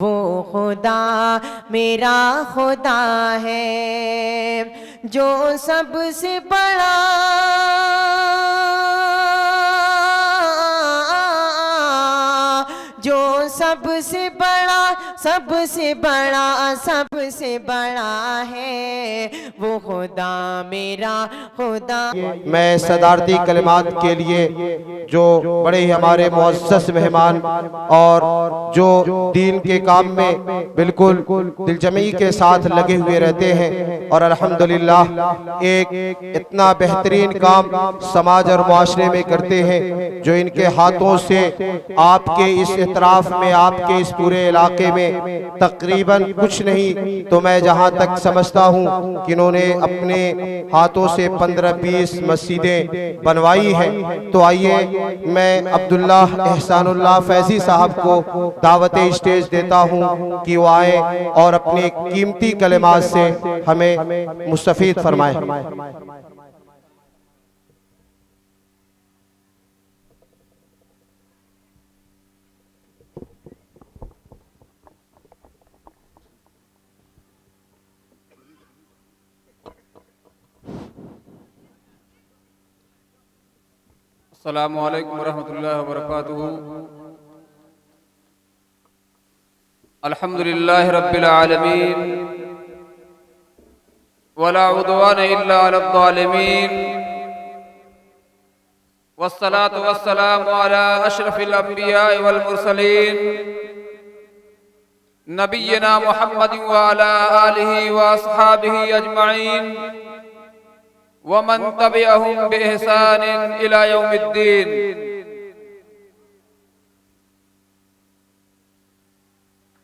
वो खुदा मेरा खुदा है जो सबसे बड़ा सबसे बड़ा है वो खुदा मेरा खुदा। मैं सदारती कलिमात के लिए जो बड़े ही हमारे मुअज़्ज़ज़ मेहमान और जो दीन के काम में बिल्कुल दिलजमी के साथ लगे हुए रहते हैं और अल्हम्दुलिल्लाह एक इतना बेहतरीन काम समाज और मुआशरे में करते हैं जो इनके हाथों से आपके इस इतराफ़ में, आपके इस पूरे इलाके में तकरीबन कुछ नहीं तो मैं जहां तक समझता हूं कि इन्होंने अपने हाथों से 15-20 मस्जिदें बनवाई हैं। तो आइए मैं अब्दुल्लाह एहसानुल्लाह फैजी साहब को दावत स्टेज देता हूं कि वो आए और अपने कीमती कलिमात से हमें मुस्तफीद फरमाएं। अस्सलामु अलैकुम वरहमतुल्लाहि वबरकातुहू। अल्हम्दुलिल्लाहि रब्बिल आलमीन वला उद्वान इल्ला अलल ज़ालिमीन वस्सलातु वस्सलामु अला अशरफिल अंबिया वल मुरसलीन नबिय्यिना मुहम्मदिन व अला आलिहि व अस्हाबिहि अजमईन वमन तबिअहुम बिइहसानिन इला यौमिद्दीन।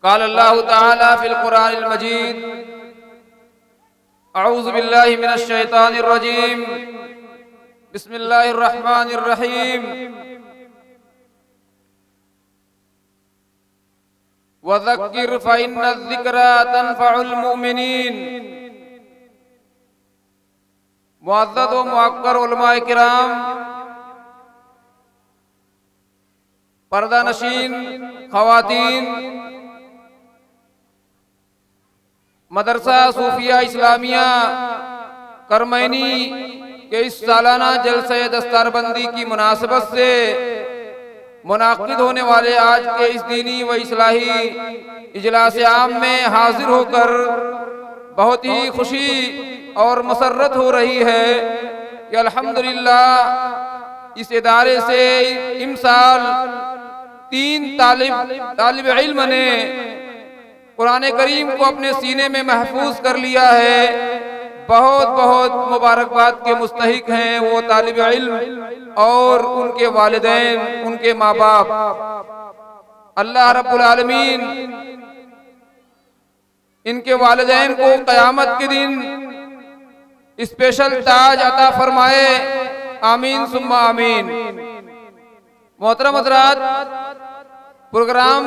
क़ाल अल्लाहु तआला फ़िल क़ुरानिल मजीद अऊज़ु बिल्लाहि मिनश शैतानिर रजीम बिस्मिल्लाहिर रहमानिर रहीम। वज़क्किर फ़इन्नज़ ज़िक्रा तनफ़उल मुमिनीन। मुअज़्ज़ज़ व मुअक्कर उलमाए किराम, पर्दा नशीन ख़वातीन, मदरसा सूफिया इस्लामिया करमैनी के इस सालाना जलसे दस्तारबंदी की मुनासबत से मुनाक़िद होने वाले आज के इस दीनी व इस्लाही इजलास आम में हाजिर होकर बहुत ही खुशी और मसर्रत हो रही है कि अल्हम्दुलिल्लाह इस इदारे से इमसाल 3 तालिब इल्म ने कुरान करीम को अपने सीने में महफूज कर लिया है। बहुत बहुत मुबारकबाद के मुस्तहिक हैं वो तालिब इल्म और उनके वालिदैन, उनके माँ बाप। अल्लाह रब्बुल आलमीन इनके वालिदैन को क़यामत के दिन स्पेशल ताज अता फरमाए, आमीन सुम्मा आमीन। मोहतरम हज़रात, प्रोग्राम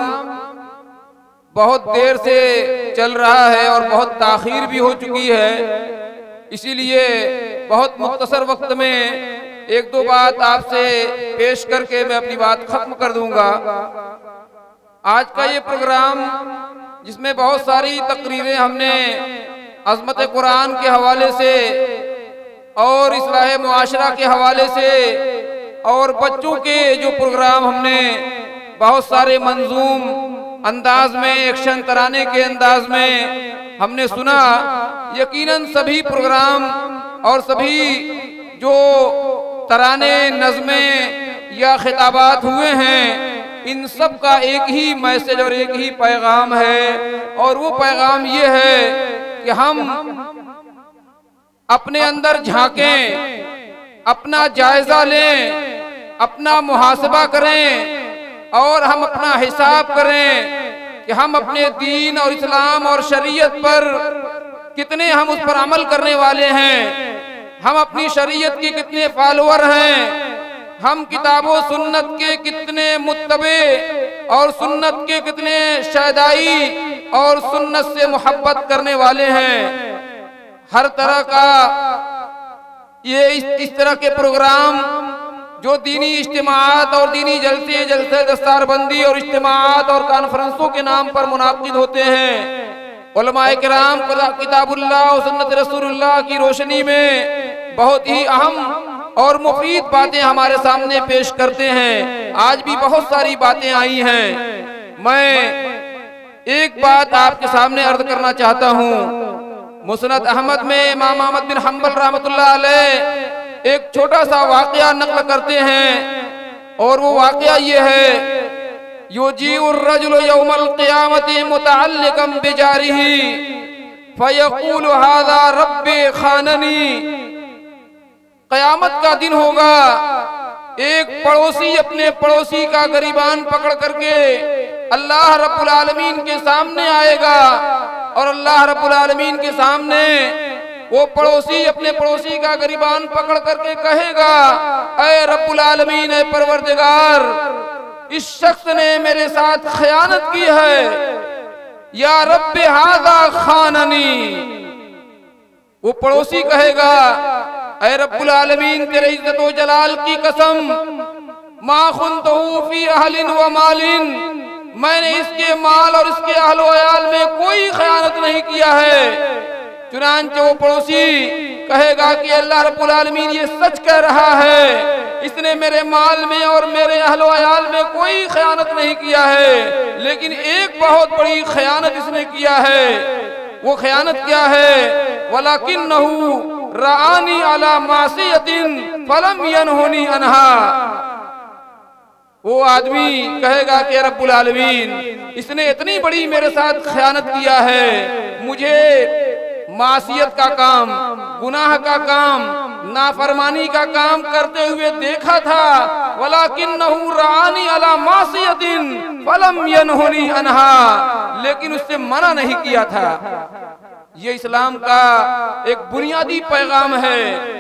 बहुत देर से चल रहा है और बहुत ताख़ीर भी हो चुकी है, इसीलिए बहुत मुख्तसर वक्त में 1-2 बात आपसे पेश करके मैं अपनी बात खत्म कर दूंगा। आज का ये प्रोग्राम जिसमें बहुत सारी तकरीरें हमने अज़मत कुरान के हवाले से और इस्लाह मुआशरा के हवाले से और बच्चों के जो प्रोग्राम हमने बहुत सारे मंजूम अंदाज में, एक्शन तराने के अंदाज में हमने सुना। यकीनन सभी प्रोग्राम और सभी जो तराने, नज़में या खिताबात हुए हैं, इन सब का एक ही मैसेज और एक ही पैगाम है, और वो पैगाम ये है कि हम अपने अंदर झांकें, अपना जायजा लें, अपना मुहासबा करें और हम अपना हिसाब करें कि हम अपने दीन और इस्लाम और शरीयत पर कितने हम उस पर अमल करने वाले हैं, हम अपनी शरीयत के कितने फॉलोअर हैं, हम किताबों सुन्नत के कितने मुत्तबे और सुन्नत के कितने शैदाई और सुन्नत से मोहब्बत करने वाले हैं। हर तरह का ये इस तरह के प्रोग्राम जो दीनी इज्तिमात और दीनी जलसे जलसे दस्तारबंदी और इज्तिमात और कॉन्फ्रेंसों के नाम पर मुनाकिद होते हैं, उलमाए किराम किताबुल्लाह और सुन्नत रसूलुल्लाह की रोशनी में बहुत ही अहम और मुफीद बातें हमारे सामने पेश करते हैं। आज भी बहुत सारी बातें आई हैं। मैं एक बात आपके सामने अर्ज करना चाहता हूँ। मुस्नद अहमद में इमाम अहमद बिन हंबल रहमतुल्लाह अलैह एक छोटा सा वाकया नकल करते हैं और वो वाकया ये है, युजीउर रजुलु यौमल क़ियामति मुतअल्लिक़न बिजारिही फयक़ूलु हाज़ा रब्बी खाननी। क़यामत का दिन होगा, एक पड़ोसी अपने पड़ोसी का गरीबान पकड़ करके अल्लाह रब्बुल आलमीन के सामने आएगा और अल्लाह रब्बुल आलमीन के सामने वो पड़ोसी अपने पड़ोसी का गरीबान पकड़ करके कहेगा, ऐ रब्बुल आलमीन, ऐ परवरदिगार, इस शख्स ने मेरे साथ खयानत की है, या रब्बे हाज़ा खाननी। वो पड़ोसी कहेगा, ऐ रब्बुल आलमीन, तेरे इज्जत व जलाल की कसम, मा खुन्तहु फी अहलिन व मालिन, मैंने इसके माल और इसके अहल व अयाल में कोई खयानत नहीं किया है। चुनांचे वो पड़ोसी कहेगा कि अल्लाह रब्बुल आलमीन ये सच कह रहा है, इसने मेरे माल में और मेरे अहल व अयाल में कोई खयानत नहीं किया है, लेकिन एक बहुत बड़ी खयानत इसने किया है। वो खयानत क्या है? वलाकिन्नहु रआनी अला मासियतिन फलम यनहुनी अनहा। वो आदमी कहेगा कि रब्बुल आलमीन, इसने इतनी बड़ी मेरे साथ खयानत किया है, मुझे मासियत का काम, गुनाह का काम, नाफरमानी का काम करते हुए देखा था। वलाकिन्नहु रआनी अला मासियतिन फलम यनहुनी अनहा, लेकिन उससे मना नहीं किया था। ये इस्लाम का एक बुनियादी पैगाम है,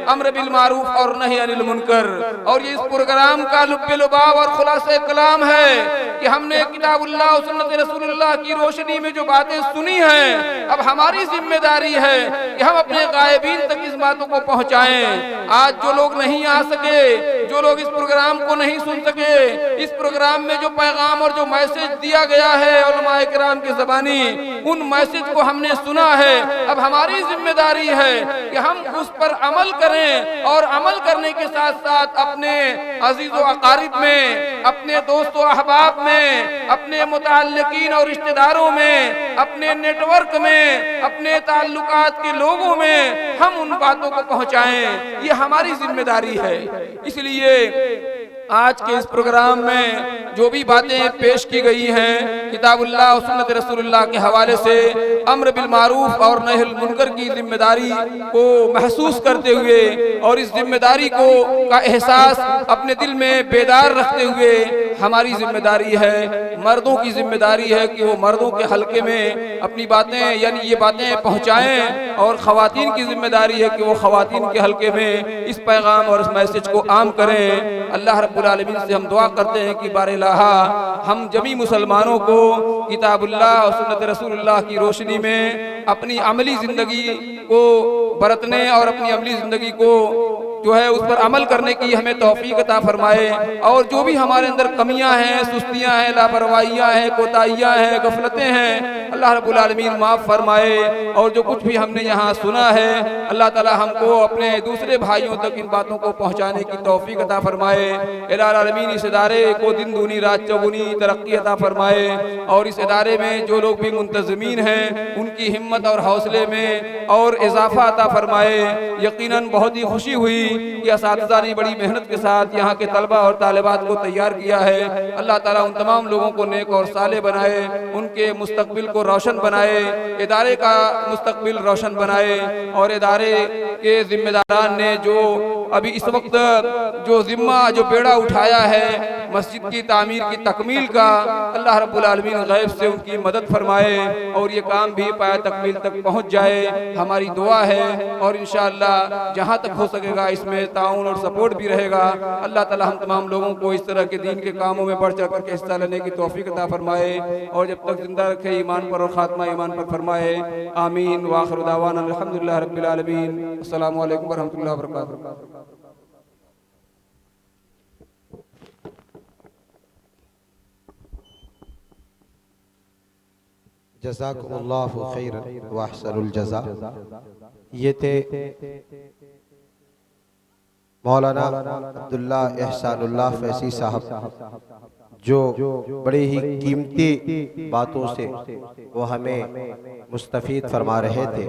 अम्र बिल मारूफ और नही अनिल मुनकर। और ये इस प्रोग्राम का लुब्बे लुबाब और खुलासे कलाम है कि हमने किताबुल्लाह और सुन्नत रसूलुल्लाह की रोशनी में जो बातें सुनी हैं, अब हमारी जिम्मेदारी है कि हम अपने गायबीन तक इस बातों को पहुंचाएं। आज जो लोग नहीं आ सके, जो लोग इस प्रोग्राम को नहीं सुन सके, इस प्रोग्राम में जो पैगाम और जो मैसेज दिया गया है उलमाए किराम की ज़बानी, उन मैसेज को हमने सुना है। अब हमारी जिम्मेदारी है कि हम उस पर अमल करें और अमल करने के साथ साथ अपने अजीज़ो अकारिब में, अपने दोस्तों अहबाब में, अपने मुताल्लिकीन और रिश्तेदारों में, अपने नेटवर्क में, अपने ताल्लुकात के लोगों में हम उन बातों को पहुंचाएं। ये हमारी जिम्मेदारी है। इसलिए आज के इस प्रोग्राम में जो भी बातें पेश की गई हैं, किताबुल्लाह और सुन्नत रसूलुल्लाह के हवाले से अम्र बिल मारूफ और नही अनिल मुनकर की जिम्मेदारी को महसूस करते हुए और इस जिम्मेदारी को का एहसास अपने दिल में बेदार रखते हुए, हमारी जिम्मेदारी है, मर्दों की जिम्मेदारी है कि वो मर्दों के हलके में अपनी बातें यानी ये बातें पहुँचाएँ, और ख़वातीन की जिम्मेदारी है कि वो ख़वातीन के हलके में इस पैगाम और इस मैसेज को आम करें। अल्लाह रब्बुल आलमीन से हम दुआ करते हैं कि बार-ए-लाहा हम जमी मुसलमानों को किताबुल्लाह और सुन्नत रसूलुल्लाह की रोशनी में अपनी अमली ज़िंदगी को बरतने और अपनी अमली ज़िंदगी को जो है उस पर अमल करने की हमें तौफीक अता फरमाए। और जो भी हमारे अंदर कमियां हैं, सुस्तियां हैं, लापरवाहियां हैं, कोताहियां हैं, गफलतें हैं, अल्लाह रब्बुल आलमीन माफ़ फरमाए। और जो कुछ भी हमने यहाँ सुना है, अल्लाह ताला हमको अपने दूसरे भाइयों तक इन बातों को पहुँचाने की तौफीक अता फरमाए। इलाही आलमीन इस इदारे को दिन दूनी रात चौगुनी तरक्की अता फरमाए, और इस इदारे में जो लोग भी मुंतज़मीन हैं उनकी हिम्मत और हौसले में और इजाफा अता फरमाए। यकीनन बहुत ही खुशी हुई कि असातिज़ा ने बड़ी मेहनत के साथ यहाँ के तलबा और तालिबात को तैयार किया है। अल्लाह ताला उन तमाम लोगों को नेक और साले बनाए, उनके मुस्तकबिल को रोशन बनाए, इदारे का मुस्तकबिल रोशन बनाए। और इदारे के जिम्मेदारान ने जो अभी इस वक्त जो जिम्मा जो बेड़ा उठाया है मस्जिद की तामीर की तकमील का, अल्लाह रब्बुल आलमीन गैब से उनकी मदद फरमाए और ये काम भी पाया तकमील तक पहुँच जाए, हमारी दुआ है। और इंशाअल्लाह जहाँ तक हो सकेगा इसमें ताउन और सपोर्ट भी रहेगा। अल्लाह ताला हम तमाम लोगों को इस तरह के दीन के कामों में बढ़ चढ़ करके हिस्सा लेने की तौफीक अता फरमाए, और जब तक जिंदा रखे ईमान पर और खात्मा ईमान पर फरमाए। आमीन। व आखिर दावाना अल्हम्दुलिल्लाहि रब्बिल आलमीन। अस्सलामु अलैकुम व रहमतुल्लाहि व बरकातुहू। जज़ाकुमुल्लाहु खैरन व अहसनुल जज़ा। ये थे मौलाना अब्दुल्ला एहसानुल्लाह फैसी साहब, जो बड़े ही कीमती बातों से वो हमें मुस्तफ़ीद फरमा रहे थे।